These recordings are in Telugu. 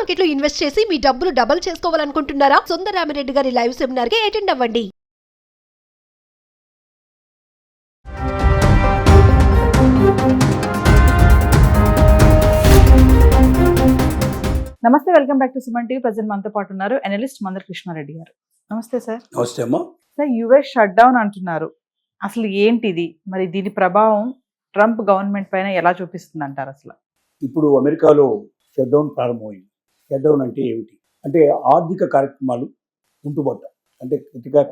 మార్కెట్ లో ఇన్వెస్ట్ చేసి మీ డబ్బులు డబుల్ చేసుకోవాలనుకుంటున్నారా? సుందరరామిరెడ్డి గారి లైవ్ సెమినార్ కి అటెండ్ అవ్వండి. నమస్తే, welcome back to Suman TV. Present మనతో పాటు ఉన్నారు అనలిస్ట్ మందర కృష్ణారెడ్డి గారు. నమస్తే సార్. నమస్తే అమ్మా. సార్, యుఎస్ షట్ డౌన్ అంటున్నారు, అసలు ఏంటిది? మరి దీని ప్రభావం ట్రంప్ గవర్నమెంట్ పైన ఎలా చూపిస్తుంది అంటారు? అసలు ఇప్పుడు అమెరికాలో షట్ డౌన్ ప్రారంభమైంది. షట్ డౌన్ అంటే ఏమిటి అంటే ఆర్థిక కార్యక్రమాలు ఉంటుబట్ట. అంటే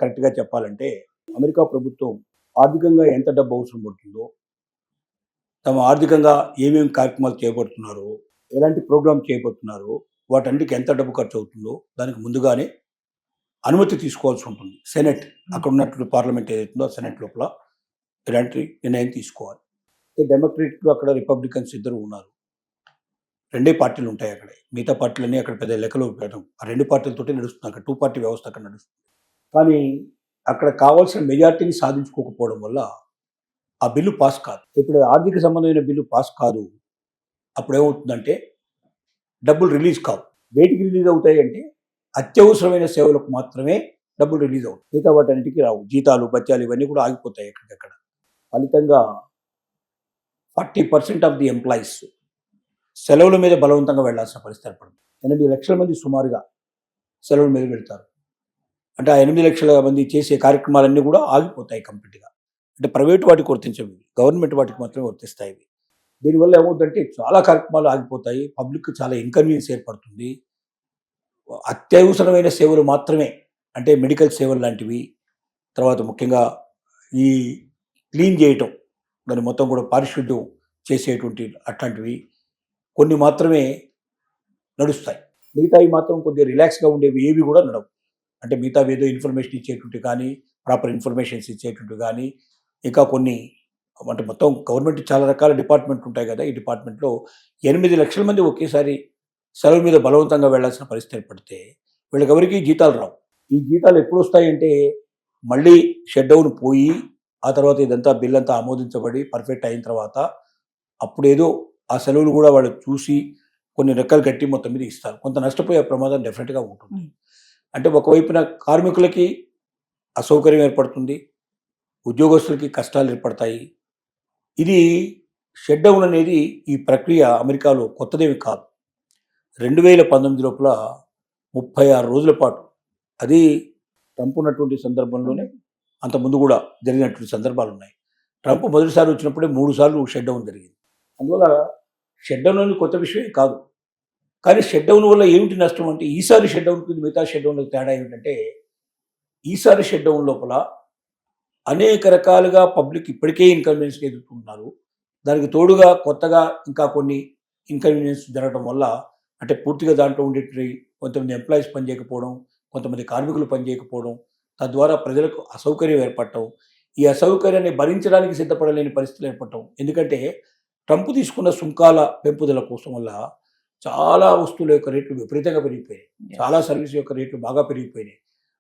కరెక్ట్గా చెప్పాలంటే అమెరికా ప్రభుత్వం ఆర్థికంగా ఎంత డబ్బు అవసరం పడుతుందో, తమ ఆర్థికంగా ఏమేమి కార్యక్రమాలు చేపడుతున్నారో, ఎలాంటి ప్రోగ్రామ్ చేయబోతున్నారో, వాటన్నిటికి ఎంత డబ్బు ఖర్చు అవుతుందో దానికి ముందుగానే అనుమతి తీసుకోవాల్సి ఉంటుంది. సెనెట్, అక్కడ ఉన్నటువంటి పార్లమెంట్ ఏదైతుందో సెనెట్ లోపల ఇలాంటి నిర్ణయం తీసుకోవాలి. డెమోక్రాట్లు అక్కడ రిపబ్లికన్స్ ఇద్దరు ఉన్నారు. రెండే పార్టీలు ఉంటాయి అక్కడ. మిగతా పార్టీలన్నీ అక్కడ పెద్ద లెక్కలో పెట్టడం. ఆ రెండు పార్టీలతోటి నడుస్తుంది అక్కడ. 2 పార్టీ వ్యవస్థ అక్కడ నడుస్తుంది. కానీ అక్కడ కావాల్సిన మెజార్టీని సాధించుకోకపోవడం వల్ల ఆ బిల్లు పాస్ కాదు. ఇప్పుడు ఆర్థిక సంబంధమైన బిల్లు పాస్ కాదు. అప్పుడు ఏమవుతుందంటే డబ్బులు రిలీజ్ కావు. వేటికి రిలీజ్ అవుతాయి అంటే అత్యవసరమైన సేవలకు మాత్రమే డబ్బులు రిలీజ్ అవుతాయి. మిగతా వాటన్నిటికీ రావు. జీతాలు, బత్యాలు ఇవన్నీ కూడా ఆగిపోతాయి ఎక్కడికక్కడ. ఫలితంగా 40% ఆఫ్ ది ఎంప్లాయీస్ సెలవుల మీద బలవంతంగా వెళ్లాల్సిన పరిస్థితి ఏర్పడింది. 8 లక్షల మంది సుమారుగా సెలవుల మీద వెళ్తారు. అంటే ఆ 8 లక్షల మంది చేసే కార్యక్రమాలన్నీ కూడా ఆగిపోతాయి కంప్లీట్గా. అంటే ప్రైవేట్ వాటికి వర్తించవు, గవర్నమెంట్ వాటికి మాత్రమే వర్తిస్తాయి. దీనివల్ల ఏమవుతుందంటే చాలా కార్యక్రమాలు ఆగిపోతాయి. పబ్లిక్ చాలా ఇన్కన్వీనియన్స్ ఏర్పడుతుంది. అత్యవసరమైన సేవలు మాత్రమే, అంటే మెడికల్ సేవలు లాంటివి, తర్వాత ముఖ్యంగా ఈ క్లీన్ చేయటం, దాన్ని మొత్తం కూడా పారిశుద్ధ్యం చేసేటువంటి అట్లాంటివి కొన్ని మాత్రమే నడుస్తాయి. మిగతావి మాత్రం కొద్దిగా రిలాక్స్గా ఉండేవి ఏవి కూడా నడవు. అంటే మిగతా ఏదో ఇన్ఫర్మేషన్ ఇచ్చేటువంటి కానీ, ప్రాపర్ ఇన్ఫర్మేషన్స్ ఇచ్చేటువంటి కానీ, ఇంకా కొన్ని అంటే మొత్తం గవర్నమెంట్ చాలా రకాల డిపార్ట్మెంట్ ఉంటాయి కదా. ఈ డిపార్ట్మెంట్లో 8 లక్షల మంది ఒకేసారి సెలవు మీద బలవంతంగా వెళ్లాల్సిన పరిస్థితి ఏర్పడితే వీళ్ళకి ఎవరికి జీతాలు రావు. ఈ జీతాలు ఎప్పుడు వస్తాయంటే మళ్ళీ షట్ డౌన్ పోయి ఆ తర్వాత ఇదంతా బిల్ అంతా ఆమోదించబడి పర్ఫెక్ట్ అయిన తర్వాత అప్పుడేదో ఆ సెలవులు కూడా వాళ్ళు చూసి కొన్ని రెక్కలు కట్టి మొత్తం మీద ఇస్తారు. కొంత నష్టపోయే ప్రమాదం డెఫినెట్గా ఉంటుంది. అంటే ఒకవైపున కార్మికులకి అసౌకర్యం ఏర్పడుతుంది, ఉద్యోగస్తులకి కష్టాలు ఏర్పడతాయి. ఇది షట్ డౌన్ అనేది ఈ ప్రక్రియ అమెరికాలో కొత్తదేవి కాదు. 2019 లోపల 36 రోజుల పాటు, అది ట్రంప్ ఉన్నటువంటి సందర్భంలోనే అంతకుముందు కూడా జరిగినటువంటి సందర్భాలు ఉన్నాయి. ట్రంప్ మొదటిసారి వచ్చినప్పుడే 3 సార్లు షట్ డౌన్ జరిగింది. అందువల్ల షట్ డౌన్ అనేది కొత్త విషయం కాదు. కానీ షట్ డౌన్ వల్ల ఏమిటి నష్టం అంటే ఈసారి షట్ డౌన్కి మిగతా షట్ డౌన్లకు తేడా ఏమిటంటే ఈసారి షట్ డౌన్ లోపల అనేక రకాలుగా పబ్లిక్ ఇప్పటికే ఇన్కన్వీనియన్స్ ఎదుర్కొంటున్నారు. దానికి తోడుగా కొత్తగా ఇంకా కొన్ని ఇన్కన్వీనియన్స్ జరగడం వల్ల, అంటే పూర్తిగా దాంట్లో ఉండేటి కొంతమంది ఎంప్లాయీస్ పనిచేయకపోవడం, కొంతమంది కార్మికులు పనిచేయకపోవడం, తద్వారా ప్రజలకు అసౌకర్యం ఏర్పడటం, ఈ అసౌకర్యాన్ని భరించడానికి సిద్ధపడలేని పరిస్థితులు ఏర్పడటం. ఎందుకంటే ట్రంప్ తీసుకున్న సుంకాల పెంపుదల కోసం వల్ల చాలా వస్తువుల యొక్క రేట్లు విపరీతంగా పెరిగిపోయాయి. చాలా సర్వీస్ యొక్క రేట్లు బాగా పెరిగిపోయినాయి.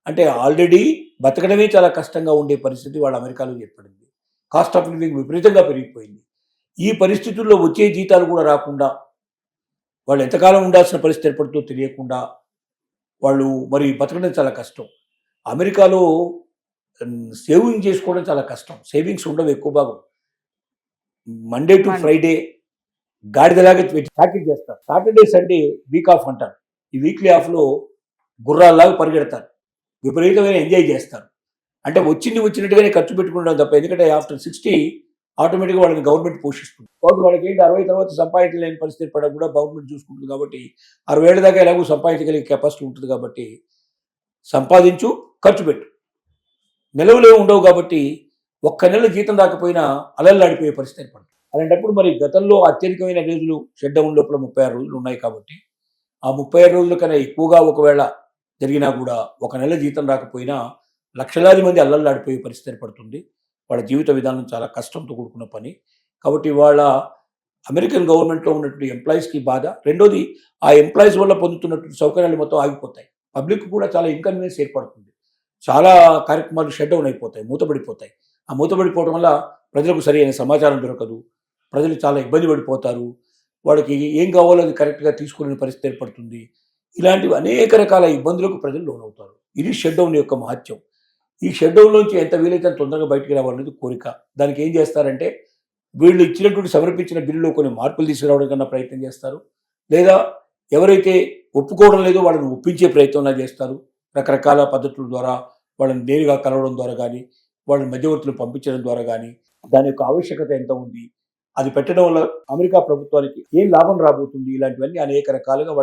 అంటే ఆల్రెడీ బతకడమే చాలా కష్టంగా ఉండే పరిస్థితి వాళ్ళ అమెరికాలో ఏర్పడింది. కాస్ట్ ఆఫ్ లివింగ్ విపరీతంగా పెరిగిపోయింది. ఈ పరిస్థితుల్లో వచ్చే జీతాలు కూడా రాకుండా వాళ్ళు ఎంతకాలం ఉండాల్సిన పరిస్థితి ఏర్పడుతుందో తెలియకుండా వాళ్ళు మరి బతకడం చాలా కష్టం. అమెరికాలో సేవింగ్ చేసుకోవడం చాలా కష్టం. సేవింగ్స్ ఉండవు ఎక్కువ భాగం. మండే టు ఫ్రైడే గాడిదలాగా ప్యాకేజ్ చేస్తారు. సాటర్డే సండే వీక్ ఆఫ్ అంటారు. ఈ వీక్లీ ఆఫ్లో గుర్రాల్లాగా పరిగెడతారు, విపరీతమైన ఎంజాయ్ చేస్తారు. అంటే వచ్చినట్టుగానే ఖర్చు పెట్టుకుంటాం తప్ప, ఎందుకంటే ఆఫ్టర్ 60 ఆటోమేటిక్గా వాళ్ళని గవర్నమెంట్ పోషిస్తుంది. కాబట్టి వాళ్ళకి ఏంటి 60 తర్వాత సంపాదించలేని పరిస్థితి పడడం కూడా గవర్నమెంట్ చూసుకుంటుంది. కాబట్టి 60 ఏళ్ళ దాకా ఎలాగో సంపాదించగలిగే కెపాసిటీ ఉంటుంది. కాబట్టి సంపాదించు, ఖర్చు పెట్టు, నిలవలే ఉండవు. కాబట్టి ఒక్క నెల జీతం రాకపోయినా అలల్లాడిపోయే పరిస్థితి ఏర్పడుతుంది. అలాంటప్పుడు మరి గతంలో అత్యధికమైన రోజులు షట్ డౌన్ లోపల 36 రోజులు ఉన్నాయి. కాబట్టి ఆ 36 రోజుల కన్నా ఎక్కువగా ఒకవేళ జరిగినా కూడా ఒక నెల జీతం రాకపోయినా లక్షలాది మంది అల్లల్లాడిపోయే పరిస్థితి ఏర్పడుతుంది. వాళ్ళ జీవిత విధానం చాలా కష్టంతో కూడుకున్న పని. కాబట్టి వాళ్ళ అమెరికన్ గవర్నమెంట్లో ఉన్నటువంటి ఎంప్లాయీస్కి బాధ. రెండోది, ఆ ఎంప్లాయీస్ వల్ల పొందుతున్నటువంటి సౌకర్యాలు మొత్తం ఆగిపోతాయి. పబ్లిక్ కూడా చాలా ఇన్కన్వీనియన్స్ ఏర్పడుతుంది. చాలా కార్యక్రమాలు షట్ డౌన్ అయిపోతాయి, మూతపడిపోతాయి. ఆ మూతపడిపోవడం వల్ల ప్రజలకు సరైన సమాచారం దొరకదు, ప్రజలు చాలా ఇబ్బంది పడిపోతారు. వాడికి ఏం కావాలో అది కరెక్ట్గా తీసుకునే పరిస్థితి ఏర్పడుతుంది. ఇలాంటివి అనేక రకాల ఇబ్బందులకు ప్రజలు లోనవుతారు. ఇది షట్ డౌన్ యొక్క మహత్యం. ఈ షట్ డౌన్లోంచి ఎంత వీలైతే అంత తొందరగా బయటికి రావాలనేది కోరిక. దానికి ఏం చేస్తారంటే వీళ్ళు ఇచ్చినటువంటి సమర్పించిన బిల్లులో కొన్ని మార్పులు తీసుకురావడం కన్నా ప్రయత్నం చేస్తారు, లేదా ఎవరైతే ఒప్పుకోవడం లేదో వాళ్ళని ఒప్పించే ప్రయత్నం చేస్తారు. రకరకాల పద్ధతుల ద్వారా వాళ్ళని నేరుగా కలవడం ద్వారా కానీ, వాళ్ళని మధ్యవర్తులు పంపించడం ద్వారా కానీ, దాని యొక్క ఆవశ్యకత ఎంత ఉంది, అది పెట్టడం వల్ల అమెరికా ప్రభుత్వానికి ఏం లాభం రాబోతుంది, ఇలాంటివన్నీ అనేక రకాలుగా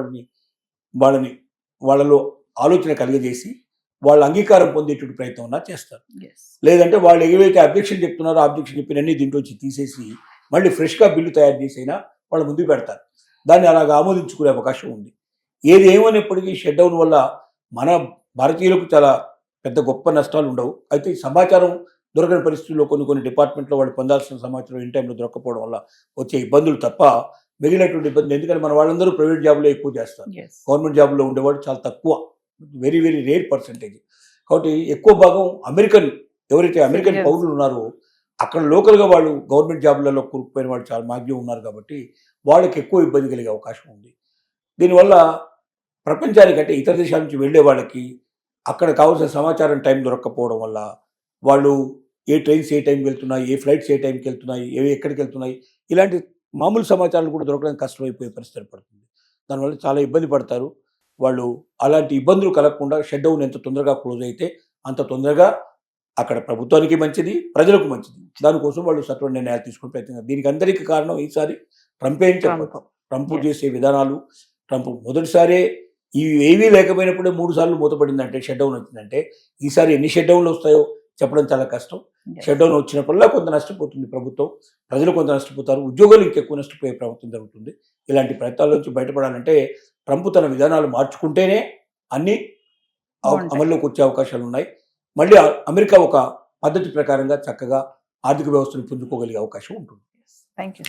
వాళ్ళలో ఆలోచన కలిగజేసి వాళ్ళ అంగీకారం పొందేటువంటి ప్రయత్నం అన్నా చేస్తారు. లేదంటే వాళ్ళు ఏవైతే అబ్జెక్షన్ చెప్తున్నారో ఆబ్జెక్షన్ చెప్పినన్ని దీంట్లోంచి తీసేసి మళ్ళీ ఫ్రెష్గా బిల్లు తయారు చేసైనా వాళ్ళ ముందుకు పెడతారు. దాన్ని అలాగా ఆమోదించుకునే అవకాశం ఉంది. ఏది ఏమనేప్పటికీ షట్ డౌన్ వల్ల మన భారతీయులకు చాలా పెద్ద గొప్ప నష్టాలు ఉండవు. అయితే ఈ సమాచారం దొరకని పరిస్థితుల్లో కొన్ని డిపార్ట్మెంట్లో వాళ్ళు పొందాల్సిన సమాచారం ఇన్ టైంలో దొరకపోవడం వల్ల వచ్చే ఇబ్బందులు తప్ప మిగిలినటువంటి ఇబ్బందులు, ఎందుకంటే మన వాళ్ళందరూ ప్రైవేట్ జాబ్లో ఎక్కువ చేస్తారు, గవర్నమెంట్ జాబ్లో ఉండేవాడు చాలా తక్కువ, వెరీ వెరీ రేర్ పర్సెంటేజ్. కాబట్టి ఎక్కువ భాగం ఎవరైతే అమెరికన్ పౌరులు ఉన్నారో అక్కడ లోకల్గా వాళ్ళు గవర్నమెంట్ జాబ్లలో కూరుకుపోయిన వాళ్ళు చాలా మాగ్యం ఉన్నారు. కాబట్టి వాళ్ళకి ఎక్కువ ఇబ్బంది కలిగే అవకాశం ఉంది. దీనివల్ల ప్రపంచానికంటే ఇతర దేశాల నుంచి వెళ్ళే వాళ్ళకి అక్కడ కావాల్సిన సమాచారం టైం దొరక్కపోవడం వల్ల వాళ్ళు ఏ ట్రైన్స్ ఏ టైంకి వెళ్తున్నాయి, ఏ ఫ్లైట్స్ ఏ టైంకి వెళ్తున్నాయి, ఎక్కడికి వెళ్తున్నాయి, ఇలాంటి మామూలు సమాచారాలు కూడా దొరకడం కష్టమైపోయే పరిస్థితి పడుతుంది. దానివల్ల చాలా ఇబ్బంది పడతారు వాళ్ళు. అలాంటి ఇబ్బందులు కలగకుండా షట్ డౌన్ ఎంత తొందరగా క్లోజ్ అయితే అంత తొందరగా అక్కడ ప్రభుత్వానికి మంచిది, ప్రజలకు మంచిది. దానికోసం వాళ్ళు సత్వర నిర్ణయాలు తీసుకునే ప్రయత్నం. దీనికి అందరికీ కారణం ఈసారి ట్రంప్ ఏం చెప్పదు. ట్రంప్ చేసే విధానాలు, ట్రంప్ మొదటిసారే ఏవీ లేకపోయినప్పుడే 3 సార్లు మూతపడిందంటే, షట్ డౌన్ వచ్చిందంటే, ఈసారి ఎన్ని షట్ డౌన్లు వస్తాయో చెప్పడం చాలా కష్టం. షట్ డౌన్ వచ్చినప్పుడల్లా కొంత నష్టపోతుంది ప్రభుత్వం, ప్రజలు కొంత నష్టపోతారు, ఉద్యోగులు ఇంకెక్కువ నష్టపోయే ప్రభుత్వం జరుగుతుంది. ఇలాంటి ప్రయత్నాల నుంచి బయటపడాలంటే ట్రంప్ తన విధానాలు మార్చుకుంటేనే అన్ని అమల్లోకి వచ్చే అవకాశాలు ఉన్నాయి. మళ్ళీ అమెరికా ఒక పద్ధతి ప్రకారంగా చక్కగా ఆర్థిక వ్యవస్థను పుంజుకోగలిగే అవకాశం ఉంటుంది. Thank you.